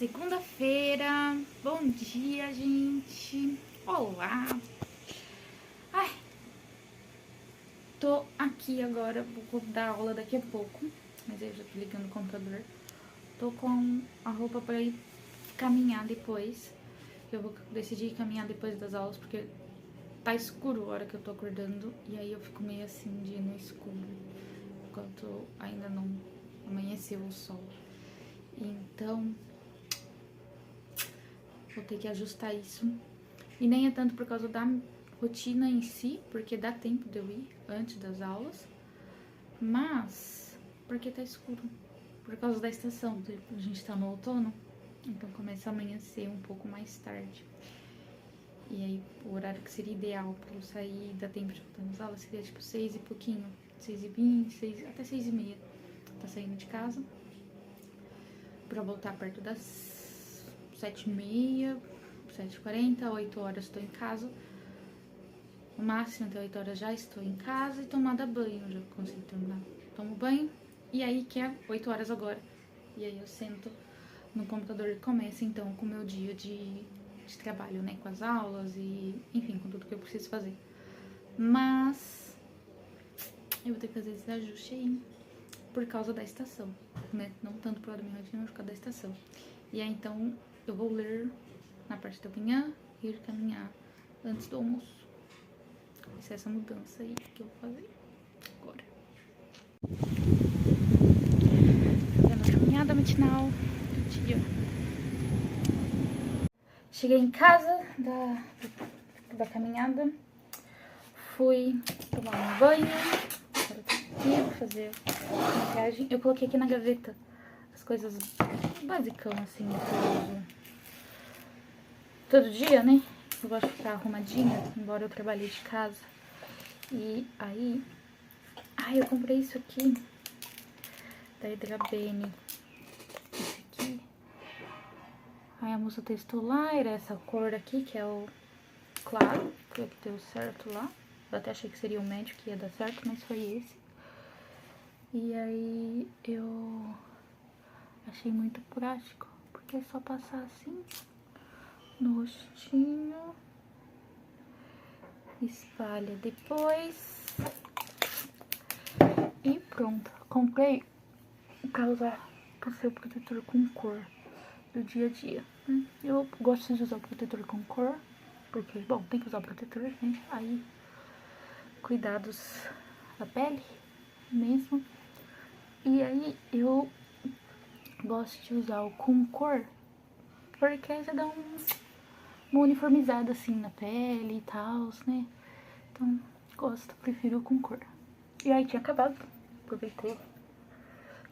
Segunda-feira, bom dia, gente. Olá. Ai, tô aqui agora, vou dar aula daqui a pouco, mas eu já tô ligando o computador. Tô com a roupa pra ir caminhar depois. Eu vou decidir caminhar depois das aulas, porque tá escuro a hora que eu tô acordando, e aí eu fico meio assim de ir no escuro, enquanto ainda não amanheceu o sol. Então vou ter que ajustar isso. E nem é tanto por causa da rotina em si, porque dá tempo de eu ir antes das aulas, mas porque tá escuro, por causa da estação. A gente tá no outono, então começa a amanhecer um pouco mais tarde. E aí o horário que seria ideal pra eu sair e dar tempo de voltar nas aulas seria tipo 6 e pouquinho, 6h20, até 6h30. Tá saindo de casa pra voltar perto das 7h30, 7h40, 8 horas tô em casa. No máximo até 8 horas já estou em casa e tomada banho, já consigo terminar. Tomo banho e aí que é 8 horas agora. E aí eu sento no computador e começo então com o meu dia de trabalho, né? Com as aulas e enfim, com tudo que eu preciso fazer. Mas eu vou ter que fazer esse ajuste aí por causa da estação, né? Não tanto por causa da minha rotina, mas por causa da estação. E aí então eu vou ler na parte da manhã e ir caminhar antes do almoço. Essa é essa mudança aí que eu vou fazer agora. Fazendo a caminhada matinal do dia. Cheguei em casa da caminhada. Fui tomar um banho. Agora tô aqui, vou fazer maquiagem. Eu coloquei aqui na gaveta as coisas basicão, assim, que eu uso todo dia, né? Eu gosto de ficar arrumadinha, embora eu trabalhe de casa. E aí... Ai, eu comprei isso aqui da Hidrabene. Esse aqui. Aí a moça testou lá, era essa cor aqui, que é o claro, foi o que deu certo lá. Eu até achei que seria o médio que ia dar certo, mas foi esse. E aí eu achei muito prático, porque é só passar assim no rostinho, espalha depois e pronto. Comprei pra usar pro seu protetor com cor do dia a dia. Eu gosto de usar o protetor com cor, porque, bom, tem que usar o protetor, né? Aí, cuidados da pele mesmo. E aí, eu gosto de usar o com cor, porque aí já dá uma uniformizada assim na pele e tal, né? Então, gosto, prefiro o com cor. E aí, tinha acabado, aproveitei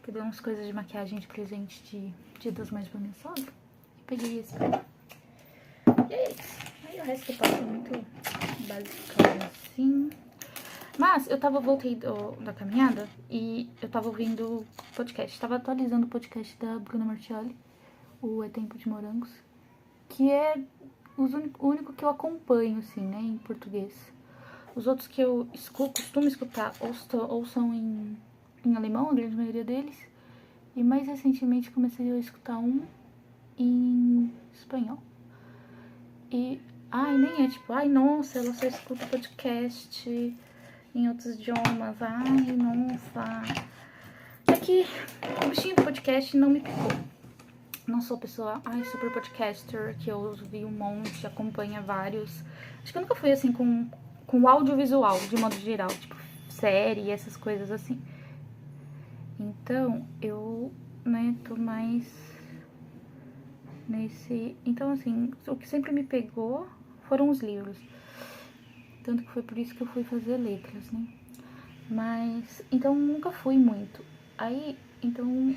que deu umas coisas de maquiagem de presente de Dia das Mães pra minha sogra. E peguei esse pra mim. E é isso. Aí o resto eu passo muito basicão assim. Mas eu voltei da caminhada e eu tava ouvindo podcast. Tava atualizando o podcast da Bruna Martioli, o É Tempo de Morangos, que é o único que eu acompanho, assim, né, em português. Os outros que eu costumo escutar ou são em alemão, a grande maioria deles. E mais recentemente comecei a escutar um em espanhol. E, ai, nem é tipo, ai, nossa, ela só escuta podcast em outros idiomas, ai, nossa. É que o bichinho do podcast não me picou. Não sou pessoa, ai, super podcaster, que eu ouvi um monte, acompanha vários. Acho que eu nunca fui assim com audiovisual, de modo geral, tipo, série, essas coisas assim. Então, eu, né, tô mais nesse... Então, assim, o que sempre me pegou foram os livros. Tanto que foi por isso que eu fui fazer letras, né? Mas, então, nunca fui muito. Aí, então...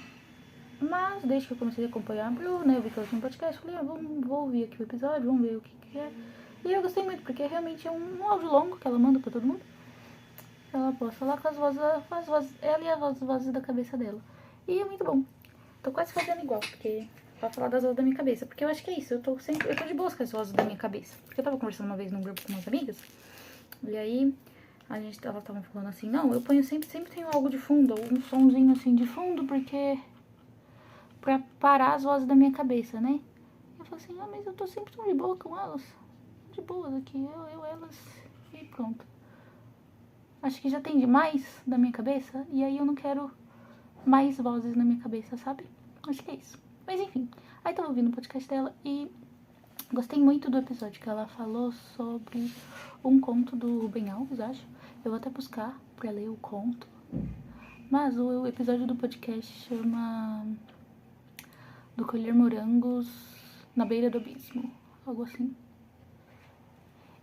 Mas, desde que eu comecei a acompanhar a Bruna, eu vi que ela tinha um podcast, falei, vou ouvir aqui o episódio, vamos ver o que é. E eu gostei muito, porque realmente é um áudio longo que ela manda pra todo mundo. Ela posta lá com as vozes, ela e as vozes da cabeça dela. E é muito bom. Tô quase fazendo igual, porque... Pra falar das vozes da minha cabeça. Porque eu acho que é isso, eu tô de boa com as vozes da minha cabeça. Porque eu tava conversando uma vez num grupo com umas amigas. E aí, elas estavam falando assim, não, eu ponho sempre tenho algo de fundo, um sonzinho assim de fundo, porque pra parar as vozes da minha cabeça, né? Eu falei assim, mas eu tô sempre tão de boa com elas. De boas aqui, elas e pronto. Acho que já tem demais da minha cabeça e aí eu não quero mais vozes na minha cabeça, sabe? Acho que é isso. Mas enfim, aí tava ouvindo o podcast dela e gostei muito do episódio que ela falou sobre um conto do Rubem Alves, acho. Eu vou até buscar pra ler o conto. Mas o episódio do podcast chama Do Colher Morangos na Beira do Abismo, algo assim.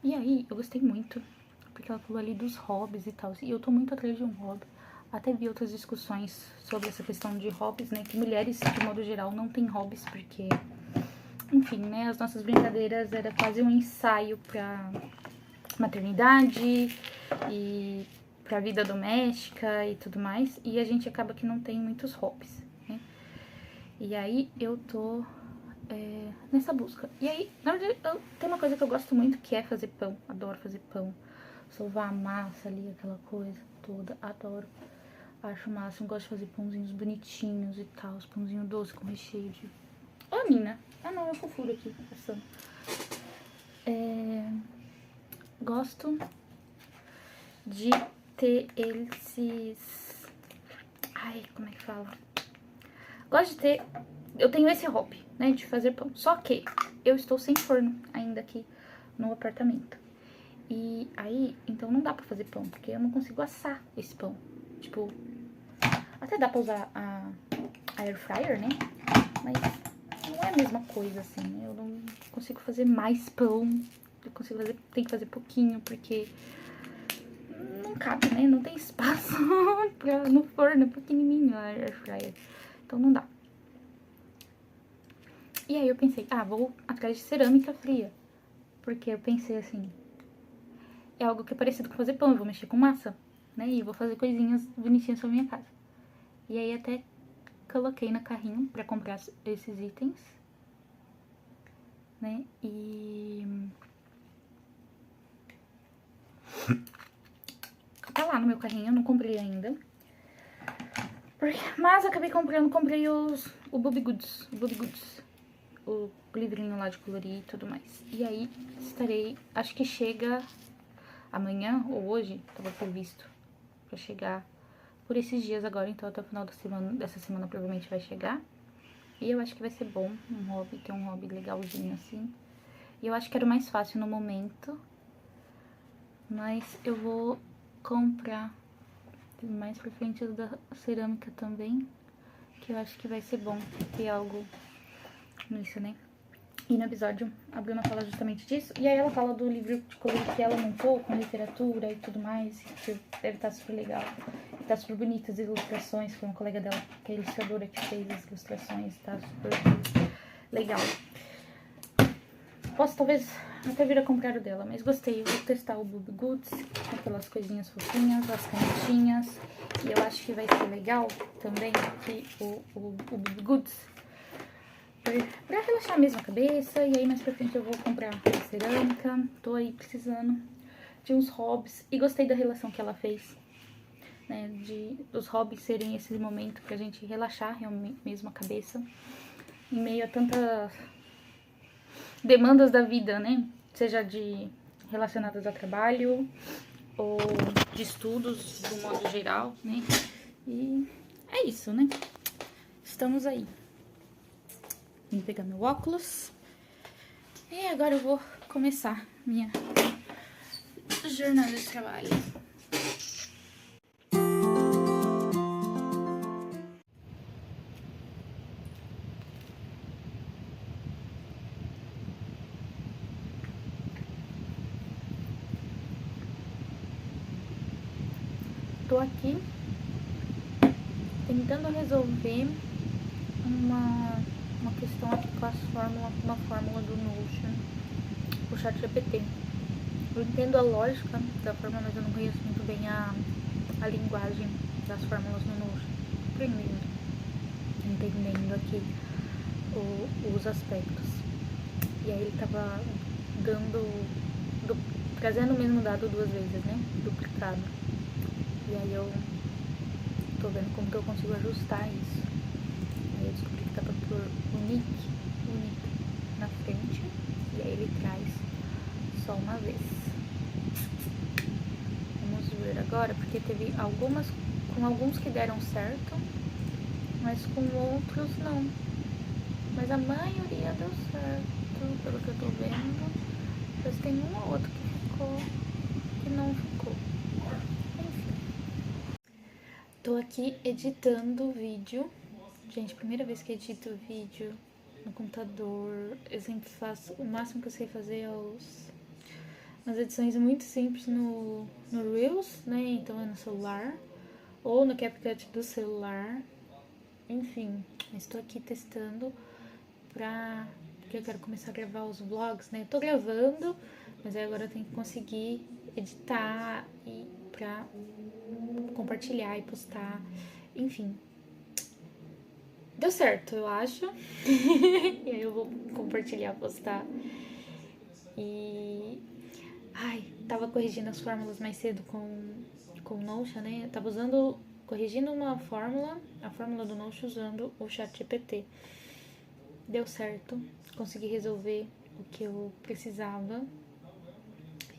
E aí, eu gostei muito, porque ela falou ali dos hobbies e tal. E eu tô muito atrás de um hobby. Até vi outras discussões sobre essa questão de hobbies, né? Que mulheres, de modo geral, não têm hobbies, porque... Enfim, né? As nossas brincadeiras era quase um ensaio pra maternidade e pra vida doméstica e tudo mais. E a gente acaba que não tem muitos hobbies, né? E aí, eu tô... nessa busca. E aí, na verdade, tem uma coisa que eu gosto muito, que é fazer pão. Adoro fazer pão. Sovar a massa ali, aquela coisa toda. Adoro. Acho o máximo. Gosto de fazer pãozinhos bonitinhos e tal. Os pãozinhos doces com recheio de... Ô, Nina. Ah, não, é fofura aqui, passando. Gosto de ter esses... Ai, como é que fala? Gosto de ter... Eu tenho esse hobby, né, de fazer pão. Só que eu estou sem forno ainda aqui no apartamento. E aí, então não dá pra fazer pão, porque eu não consigo assar esse pão. Tipo, até dá pra usar a air fryer, né? Mas não é a mesma coisa, assim. Eu não consigo fazer mais pão. Eu consigo fazer, tem que fazer pouquinho, porque não cabe, né? Não tem espaço no forno, é pequenininho a air fryer. Então não dá. E aí eu pensei, vou atrás de cerâmica fria. Porque eu pensei assim, é algo que é parecido com fazer pão, eu vou mexer com massa, né? E vou fazer coisinhas bonitinhas pra minha casa. E aí até coloquei no carrinho pra comprar esses itens, né? E... tá lá no meu carrinho, eu não comprei ainda. Mas acabei comprei o Bobby Goods, o livrinho lá de colorir e tudo mais. E aí estarei, acho que chega amanhã ou hoje, tava previsto pra chegar por esses dias agora, então até o final dessa semana provavelmente vai chegar. E eu acho que vai ser bom ter um hobby legalzinho assim. E eu acho que era o mais fácil no momento, mas eu vou comprar mais pra frente da cerâmica também, que eu acho que vai ser bom ter algo nisso, né? E no episódio a Bruna fala justamente disso, e aí ela fala do livro de colorir que ela montou com literatura e tudo mais, que deve estar super legal. E tá super bonita as ilustrações, foi uma colega dela, que é ilustradora, que fez as ilustrações, tá super legal. Posso talvez até vir a comprar o dela, mas gostei. Eu vou testar o Bobby Goods, com aquelas coisinhas fofinhas, as canetinhas. E eu acho que vai ser legal também que o Bobby Goods, pra relaxar mesmo a cabeça. E aí mais pra frente eu vou comprar cerâmica. Tô aí precisando de uns hobbies. E gostei da relação que ela fez, né, dos hobbies serem esse momento pra gente relaxar mesmo a cabeça, em meio a tantas demandas da vida, né? Seja relacionadas a trabalho ou de estudos, do modo geral, né? E é isso, né? Estamos aí. Vim pegar meu óculos. E agora eu vou começar minha jornada de trabalho. Tô aqui tentando resolver uma questão aqui com uma fórmula do Notion, o ChatGPT. Eu entendo a lógica da fórmula, mas eu não conheço muito bem a linguagem das fórmulas no Notion. Entendendo aqui os aspectos. E aí ele tava trazendo o mesmo dado 2 vezes, né? Duplicado. E aí eu tô vendo como que eu consigo ajustar isso. Aí eu descobri que dá pra flor Unique na frente. E aí ele traz só uma vez. Vamos ver agora, porque teve alguns que deram certo, mas com outros não. Mas a maioria deu certo, pelo que eu tô vendo. Mas tem um ou outro que não ficou. Enfim. Tô aqui editando o vídeo. Gente, primeira vez que edito vídeo no computador. Eu sempre faço, o máximo que eu sei fazer é umas edições muito simples no Reels, né? Então é no celular. Ou no CapCut do celular. Enfim, estou aqui testando porque eu quero começar a gravar os vlogs, né? Eu tô gravando, mas aí agora eu tenho que conseguir editar e pra compartilhar e postar. Enfim. Deu certo, eu acho. E aí eu vou compartilhar, postar. E... Ai, tava corrigindo as fórmulas mais cedo com o Notion, né? Eu tava corrigindo uma fórmula, a fórmula do Notion usando o ChatGPT. Deu certo, consegui resolver o que eu precisava.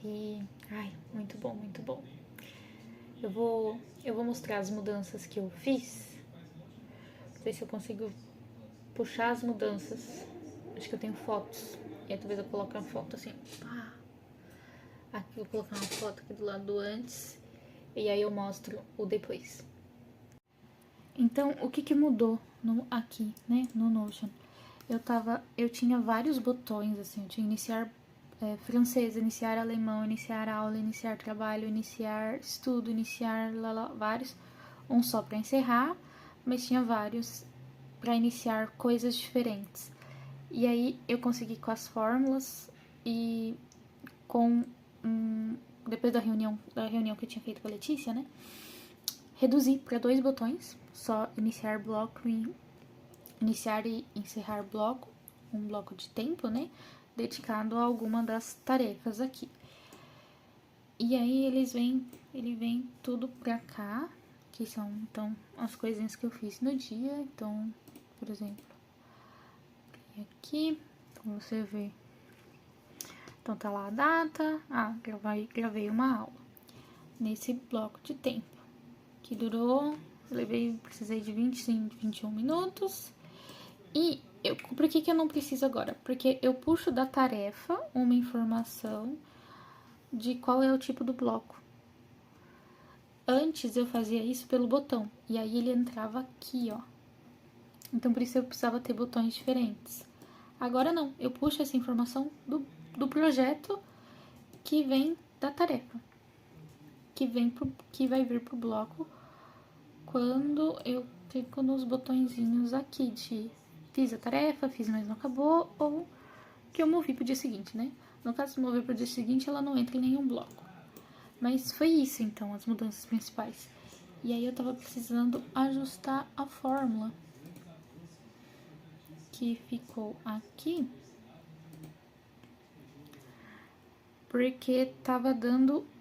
E, ai, muito bom, muito bom. Eu vou mostrar as mudanças que eu fiz. Não sei se eu consigo puxar as mudanças. Acho que eu tenho fotos. E aí talvez eu coloque uma foto assim. Aqui eu vou colocar uma foto aqui do lado do antes. E aí eu mostro o depois. Então, o que mudou aqui, né, no Notion? Eu tinha vários botões, assim, eu tinha iniciar francês, iniciar alemão, iniciar aula, iniciar trabalho, iniciar estudo, iniciar vários. Um só para encerrar, mas tinha vários para iniciar coisas diferentes. E aí eu consegui com as fórmulas e depois da reunião que eu tinha feito com a Letícia, né? Reduzir para 2 botões, só iniciar bloco e iniciar e encerrar bloco, um bloco de tempo, né? Dedicado a alguma das tarefas aqui. E aí ele vem tudo pra cá, que são, então, as coisinhas que eu fiz no dia. Então, por exemplo, aqui, pra você ver. Então, tá lá a data. Gravei uma aula nesse bloco de tempo, que durou, precisei de 25, 21 minutos. E por que eu não preciso agora? Porque eu puxo da tarefa uma informação de qual é o tipo do bloco. Antes eu fazia isso pelo botão, e aí ele entrava aqui, ó. Então, por isso eu precisava ter botões diferentes. Agora não, eu puxo essa informação do projeto que vem da tarefa. Que vai vir pro bloco quando eu clico nos botõezinhos aqui de fiz a tarefa, fiz, mas não acabou, ou que eu movi pro dia seguinte, né? No caso de mover pro dia seguinte, ela não entra em nenhum bloco. Mas foi isso, então, as mudanças principais. E aí eu tava precisando ajustar a fórmula que ficou aqui, porque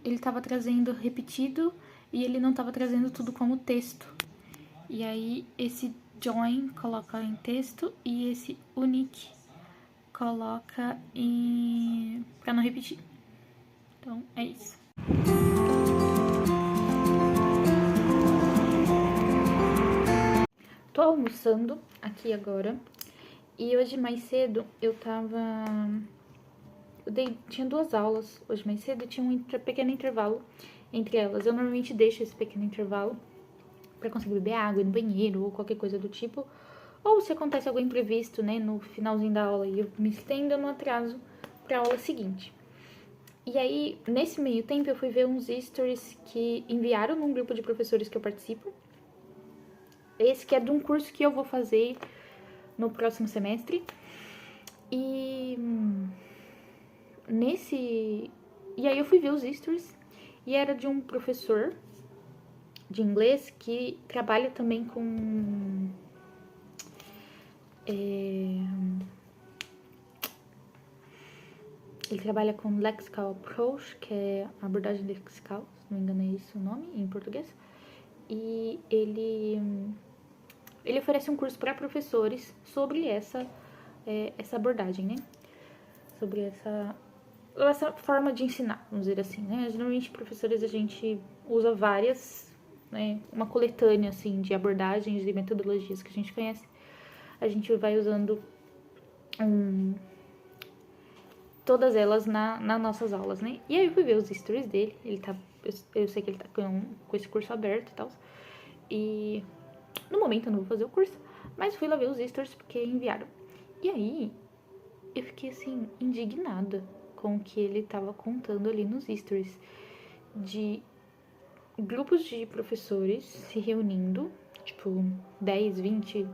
ele tava trazendo repetido e ele não tava trazendo tudo como texto. E aí esse join coloca em texto e esse unique coloca pra não repetir. Então é isso. Tô almoçando aqui agora. E hoje mais cedo tinha 2 aulas hoje mais cedo e tinha um pequeno intervalo entre elas. Eu normalmente deixo esse pequeno intervalo pra conseguir beber água, ir no banheiro ou qualquer coisa do tipo. Ou se acontece algum imprevisto, né, no finalzinho da aula e eu me estendo, eu não atraso pra aula seguinte. E aí, nesse meio tempo, eu fui ver uns stories que enviaram num grupo de professores que eu participo. Esse que é de um curso que eu vou fazer no próximo semestre. E aí eu fui ver os stories e era de um professor de inglês que trabalha também com ele trabalha com Lexical Approach, que é a abordagem lexical, se não me engano é isso o nome em português. E ele Ele oferece um curso para professores sobre essa abordagem, né? Sobre essa forma de ensinar, vamos dizer assim, né? Geralmente, professores, a gente usa várias, né? Uma coletânea, assim, de abordagens e metodologias que a gente conhece. A gente vai usando todas elas nas nossas aulas, né? E aí eu fui ver os stories dele, eu sei que ele tá com esse curso aberto e tal. E no momento eu não vou fazer o curso, mas fui lá ver os stories porque enviaram. E aí eu fiquei assim, indignada com o que ele tava contando ali nos stories. De grupos de professores se reunindo, tipo 10, 20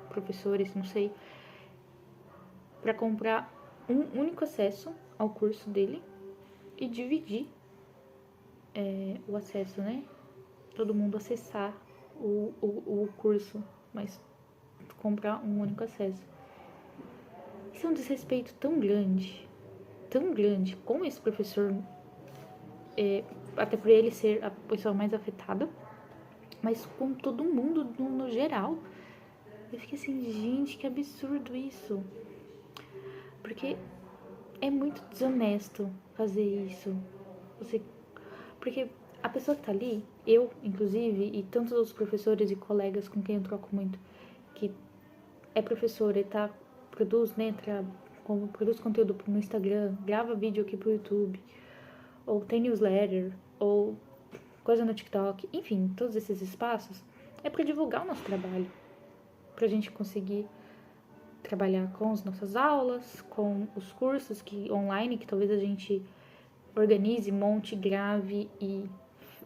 professores, não sei, para comprar um único acesso ao curso dele e dividir o acesso, né? Todo mundo acessar o curso, mas comprar um único acesso. Isso é um desrespeito tão grande com esse professor, até por ele ser a pessoa mais afetada, mas com todo mundo no geral. Eu fiquei assim, gente, que absurdo isso. Porque é muito desonesto fazer isso. Porque a pessoa que tá ali, eu, inclusive, e tantos outros professores e colegas com quem eu troco muito, que é professora e produz, né, produz conteúdo no Instagram, grava vídeo aqui pro YouTube, ou tem newsletter, ou coisa no TikTok, enfim, todos esses espaços, é para divulgar o nosso trabalho, pra gente conseguir trabalhar com as nossas aulas, com os cursos online que talvez a gente organize, monte, grave e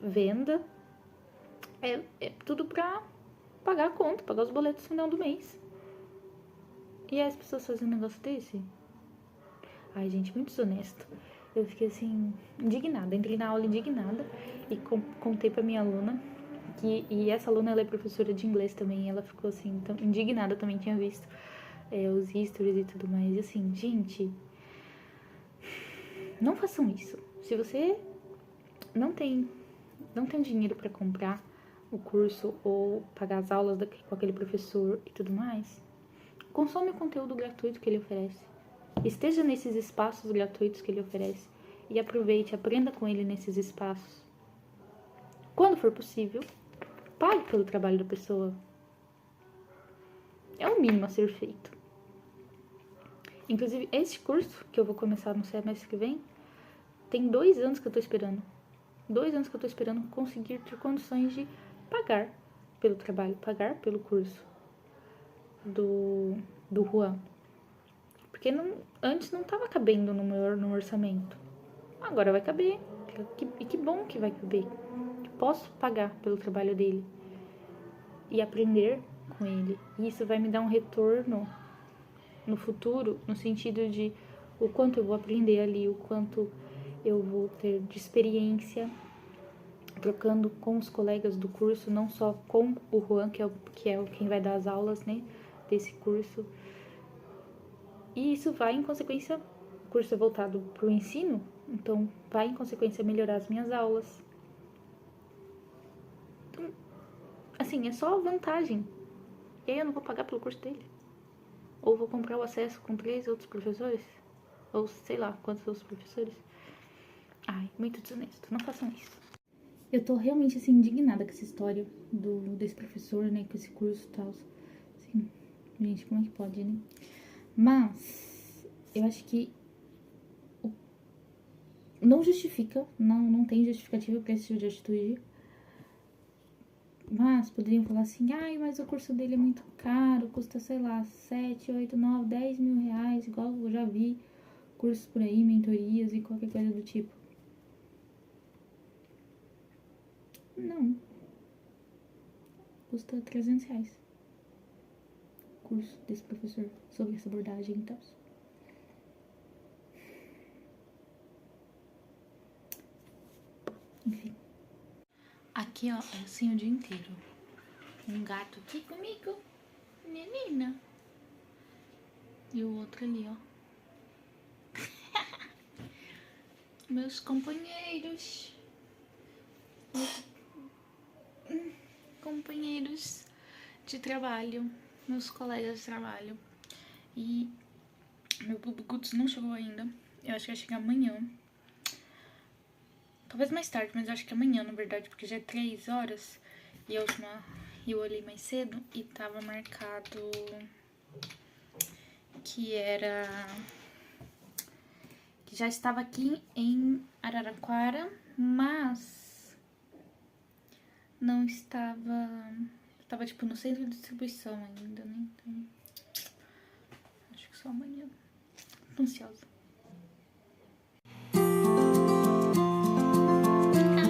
venda. É tudo pra pagar a conta, pagar os boletos no final do mês. E aí as pessoas fazem um negócio desse? Ai, gente, muito desonesto. Eu fiquei assim, indignada. Entrei na aula indignada e contei pra minha aluna. E essa aluna, ela é professora de inglês também. E ela ficou assim, tão indignada, também tinha visto os stories e tudo mais. E assim, gente, não façam isso. Se você não tem dinheiro pra comprar o curso ou pagar as aulas com aquele professor e tudo mais, consome o conteúdo gratuito que ele oferece. Esteja nesses espaços gratuitos que ele oferece e aproveite, aprenda com ele nesses espaços. Quando for possível, pague pelo trabalho da pessoa. É o mínimo a ser feito. Inclusive, esse curso que eu vou começar no semestre que vem, tem 2 anos que eu tô esperando. 2 anos que eu tô esperando conseguir ter condições de pagar pelo trabalho, pagar pelo curso do Juan. Porque antes não tava cabendo no orçamento. Agora vai caber. E que bom que vai caber. Posso pagar pelo trabalho dele e aprender com ele. E isso vai me dar um retorno no futuro, no sentido de o quanto eu vou aprender ali, o quanto eu vou ter de experiência trocando com os colegas do curso, não só com o Juan, que é quem vai dar as aulas, né, desse curso. E isso vai, em consequência, o curso é voltado para o ensino, então vai, em consequência, melhorar as minhas aulas. Então, assim, é só vantagem. E aí eu não vou pagar pelo curso dele. Ou vou comprar o acesso com 3 outros professores. Ou sei lá quantos outros professores. Ai, muito desonesto. Não façam isso. Eu tô realmente, assim, indignada com essa história desse professor, né? Com esse curso e tal. Assim, gente, como é que pode, né? Mas eu acho que não justifica, não tem justificativa pra esse tipo de atitude. Mas poderiam falar assim, ai, mas o curso dele é muito caro, custa, sei lá, 7, 8, 9, 10 mil reais, igual eu já vi cursos por aí, mentorias e qualquer coisa do tipo. Não. Custa 300 reais. O curso desse professor sobre essa abordagem e tal. Enfim. Aqui, ó, é assim o dia inteiro. Um gato aqui comigo. Menina. E o outro ali, ó. Meus companheiros de trabalho, meus colegas de trabalho. E meu Bubble Goods não chegou ainda. Eu acho que vai chegar amanhã. Talvez mais tarde, mas eu acho que amanhã, na verdade, porque já é 3 horas. E a última, eu olhei mais cedo e tava marcado que era... que já estava aqui em Araraquara, mas não estava... Estava, tipo, no centro de distribuição ainda, né? Então, acho que só amanhã. Tô ansiosa.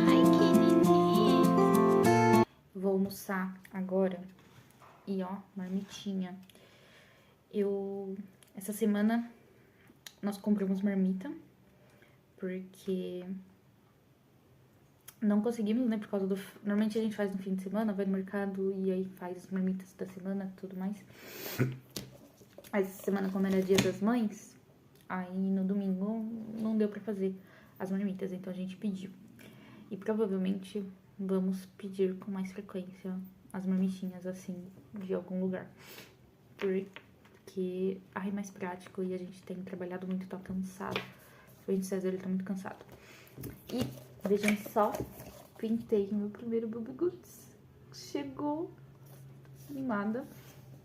Ai, que lindinho! Vou almoçar agora. E, ó, marmitinha. Essa semana, nós compramos marmita. Porque... não conseguimos, né, por causa do... Normalmente a gente faz no fim de semana, vai no mercado e aí faz as marmitas da semana e tudo mais. Mas essa semana, como era dia das mães, aí no domingo não deu pra fazer as marmitas, então a gente pediu. E provavelmente vamos pedir com mais frequência as marmitinhas, assim, de algum lugar. Porque é mais prático e a gente tem trabalhado muito, tá cansado. O César, ele tá muito cansado. E, vejam só, pintei o meu primeiro Bubble Goods. Chegou, animada.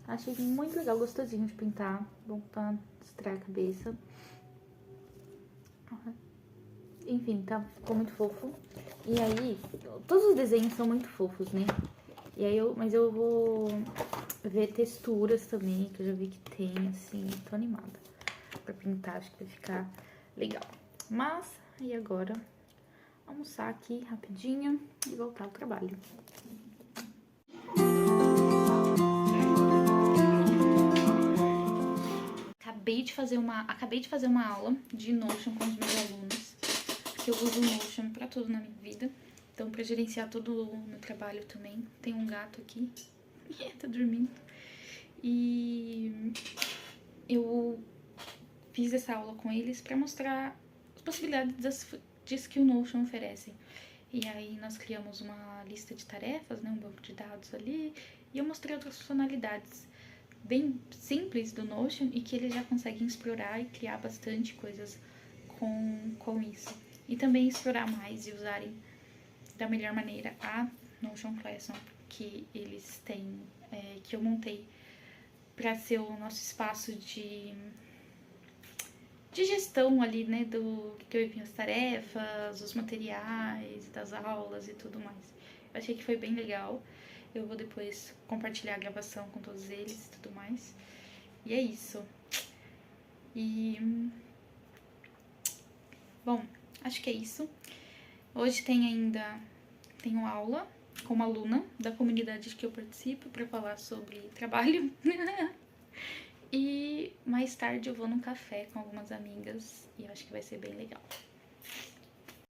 Achei muito legal, gostosinho de pintar. Bom pra distrair a cabeça. Enfim, ficou muito fofo. E aí, todos os desenhos são muito fofos, né? E aí mas eu vou ver texturas também, que eu já vi que tem, assim. Tô animada pra pintar, acho que vai ficar legal. Mas, e agora, almoçar aqui rapidinho e voltar ao trabalho. Acabei de fazer uma aula de Notion com os meus alunos, porque eu uso o Notion pra tudo na minha vida. Então, pra gerenciar todo o meu trabalho também. Tem um gato aqui, tá dormindo. E eu fiz essa aula com eles pra mostrar as possibilidades que o Notion oferece. E aí nós criamos uma lista de tarefas, né, um banco de dados ali, e eu mostrei outras funcionalidades bem simples do Notion e que eles já conseguem explorar e criar bastante coisas com isso. E também explorar mais e usarem da melhor maneira a Notion Classroom que eles têm, que eu montei para ser o nosso espaço de gestão ali, né, do que eu envio as tarefas, os materiais das aulas e tudo mais. Eu achei que foi bem legal. Eu vou depois compartilhar a gravação com todos eles e tudo mais. E é isso. E... bom, acho que é isso. Hoje tenho aula com uma aluna da comunidade que eu participo para falar sobre trabalho. E mais tarde eu vou num café com algumas amigas e eu acho que vai ser bem legal.